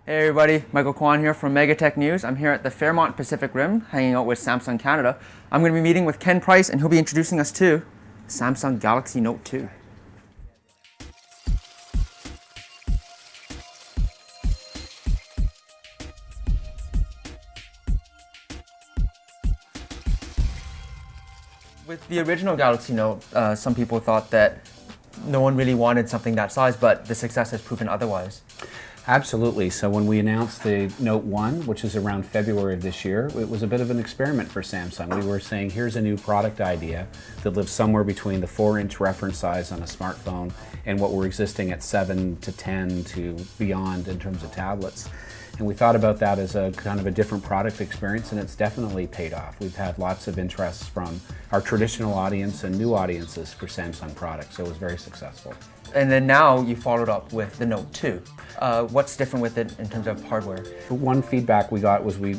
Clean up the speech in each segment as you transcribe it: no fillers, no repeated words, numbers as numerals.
Hey everybody, Michael Kwan here from Megatech News. I'm here at the Fairmont Pacific Rim, hanging out with Samsung Canada. I'm going to be meeting with Ken Price, and he'll be introducing us to Samsung Galaxy Note 2. With the original Galaxy Note, some people thought that no one really wanted something that size, but the success has proven otherwise. Absolutely. So when we announced the Note 1, which is around February of this year, it was a bit of an experiment for Samsung. We were saying, here's a new product idea that lives somewhere between the 4-inch reference size on a smartphone and what we're existing at 7 to 10 to beyond in terms of tablets. And we thought about that as a kind of a different product experience, and it's definitely paid off. We've had lots of interests from our traditional audience and new audiences for Samsung products, so it was very successful. And then now you followed up with the Note 2. What's different with it in terms of hardware? One feedback we got was we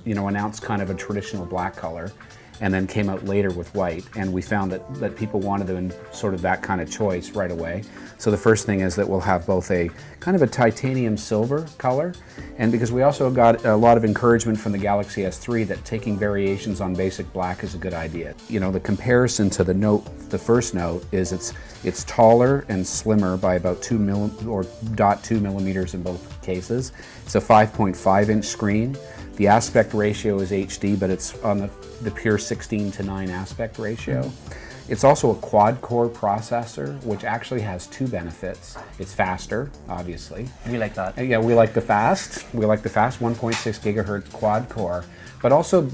announced kind of a traditional black color and then came out later with white, and we found that people wanted sort of that kind of choice right away. So the first thing is that we'll have both a kind of a titanium silver color, and because we also got a lot of encouragement from the Galaxy S3 that taking variations on basic black is a good idea. You know, the comparison to the Note, the first Note, is it's taller and slimmer by about 0.2 millimeters in both cases. It's a 5.5-inch screen. The aspect ratio is HD, but it's on the pure 16:9 aspect ratio. It's also a quad-core processor, which actually has two benefits. It's faster, obviously. We like that. Yeah, we like the fast. We like the fast 1.6 gigahertz quad-core. But also,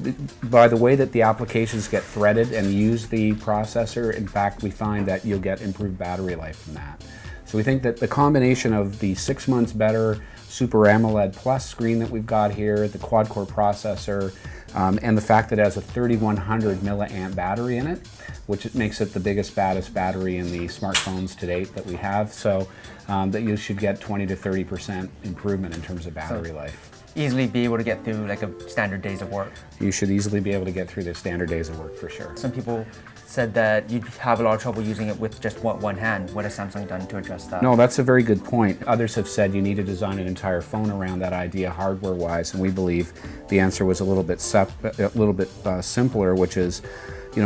by the way that the applications get threaded and use the processor, in fact, we find that you'll get improved battery life from that. So we think that the combination of the 6 months better Super AMOLED Plus screen that we've got here, the quad-core processor, and the fact that it has a 3100 milliamp battery in it, which makes it the biggest, baddest battery in the smartphones to date that we have. So that you should get 20 to 30% improvement in terms of battery life. Easily be able to get through like a standard days of work. You should easily be able to get through the standard days of work for sure. Some people said that you'd have a lot of trouble using it with just one hand. What has Samsung done to address that? No, that's a very good point. Others have said you need to design an entire phone around that idea hardware-wise, and we believe the answer was a little bit simpler, which is,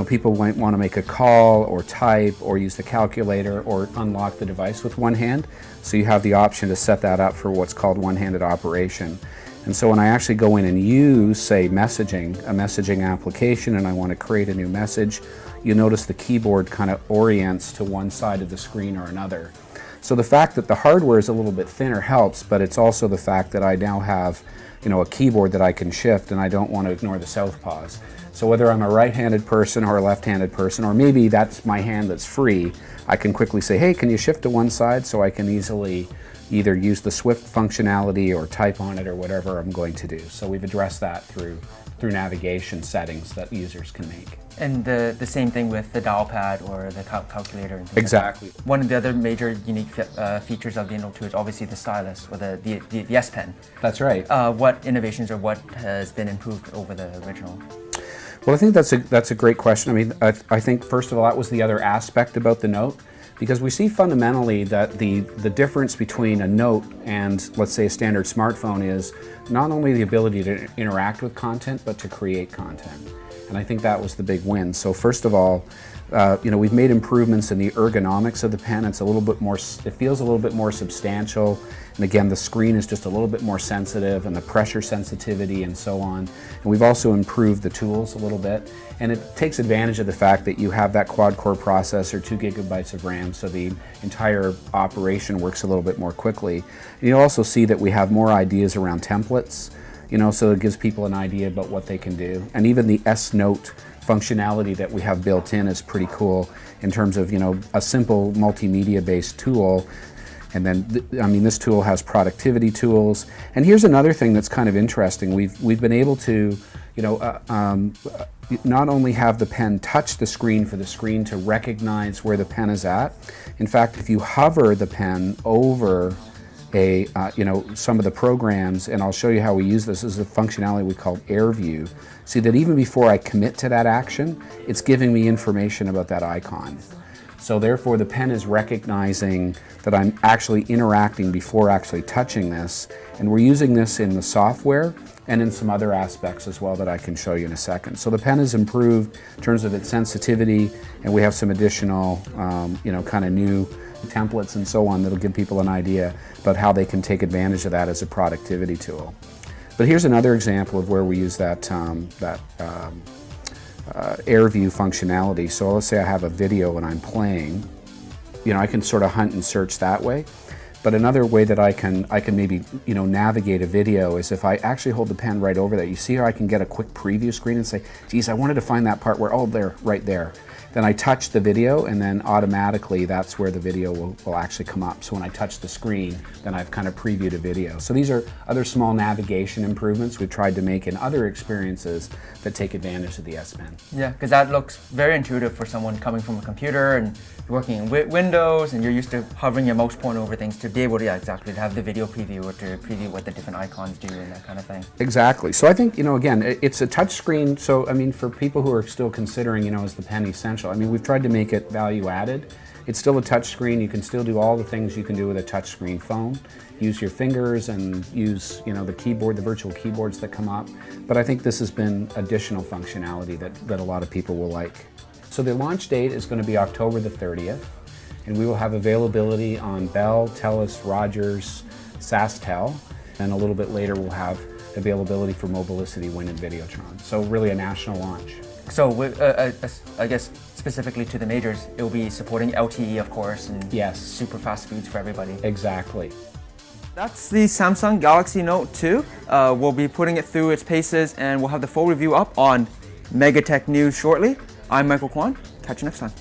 people might want to make a call or type or use the calculator or unlock the device with one hand. So you have the option to set that up for what's called one-handed operation. And so when I actually go in and use, say, a messaging application, and I want to create a new message, you notice the keyboard kind of orients to one side of the screen or another. So the fact that the hardware is a little bit thinner helps, but it's also the fact that I now have, a keyboard that I can shift, and I don't want to ignore the southpaws. So whether I'm a right-handed person or a left-handed person, or maybe that's my hand that's free, I can quickly say, hey, can you shift to one side, so I can easily either use the Swift functionality or type on it or whatever I'm going to do. So we've addressed that through navigation settings that users can make. And the same thing with the dial pad or the calculator and things exactly. Like that. One of the other major unique features of the Note 2 is obviously the stylus or the S Pen. That's right. What innovations or what has been improved over the original? Well, I think that's a great question. I mean, I think first of all, that was the other aspect about the Note, because we see fundamentally that the difference between a Note and, let's say, a standard smartphone is not only the ability to interact with content, but to create content. And I think that was the big win. So first of all, we've made improvements in the ergonomics of the pen. It's a little bit more, it feels a little bit more substantial. And again, the screen is just a little bit more sensitive, and the pressure sensitivity and so on. And we've also improved the tools a little bit. And it takes advantage of the fact that you have that quad-core processor, 2 gigabytes of RAM, so the entire operation works a little bit more quickly. And you'll also see that we have more ideas around templates, so it gives people an idea about what they can do. And even the S Note functionality that we have built in is pretty cool in terms of, a simple multimedia-based tool. And then, this tool has productivity tools. And here's another thing that's kind of interesting. We've been able to, not only have the pen touch the screen for the screen to recognize where the pen is at. In fact, if you hover the pen over some of the programs, and I'll show you how we use this, is a functionality we call Air View. See that even before I commit to that action, it's giving me information about that icon. So therefore the pen is recognizing that I'm actually interacting before actually touching this, and we're using this in the software and in some other aspects as well that I can show you in a second. So the pen has improved in terms of its sensitivity, and we have some additional kind of new templates and so on that'll give people an idea about how they can take advantage of that as a productivity tool. But here's another example of where we use that air view functionality. So let's say I have a video and I'm playing, I can sort of hunt and search that way. But another way that I can maybe navigate a video is if I actually hold the pen right over there. You see how I can get a quick preview screen and say, geez, I wanted to find that part where, oh, there, right there. Then I touch the video, and then automatically that's where the video will actually come up. So when I touch the screen, then I've kind of previewed a video. So these are other small navigation improvements we've tried to make in other experiences that take advantage of the S Pen. Yeah, because that looks very intuitive for someone coming from a computer and working in Windows, and you're used to hovering your mouse pointer over things to be able to, exactly, to have the video preview or to preview what the different icons do and that kind of thing. Exactly. So I think, again, it's a touch screen. So, I mean, for people who are still considering, is the pen essential? I mean, we've tried to make it value added. It's still a touch screen. You can still do all the things you can do with a touch screen phone. Use your fingers and use, the keyboard, the virtual keyboards that come up. But I think this has been additional functionality that a lot of people will like. So the launch date is going to be October the 30th, and we will have availability on Bell, TELUS, Rogers, SaskTel, and a little bit later we'll have availability for Mobilicity, Win, and Videotron. So really a national launch. So I guess specifically to the majors, it will be supporting LTE, of course, and yes, super fast speeds for everybody. Exactly. That's the Samsung Galaxy Note 2. We'll be putting it through its paces, and we'll have the full review up on Megatech News shortly. I'm Michael Kwan. Catch you next time.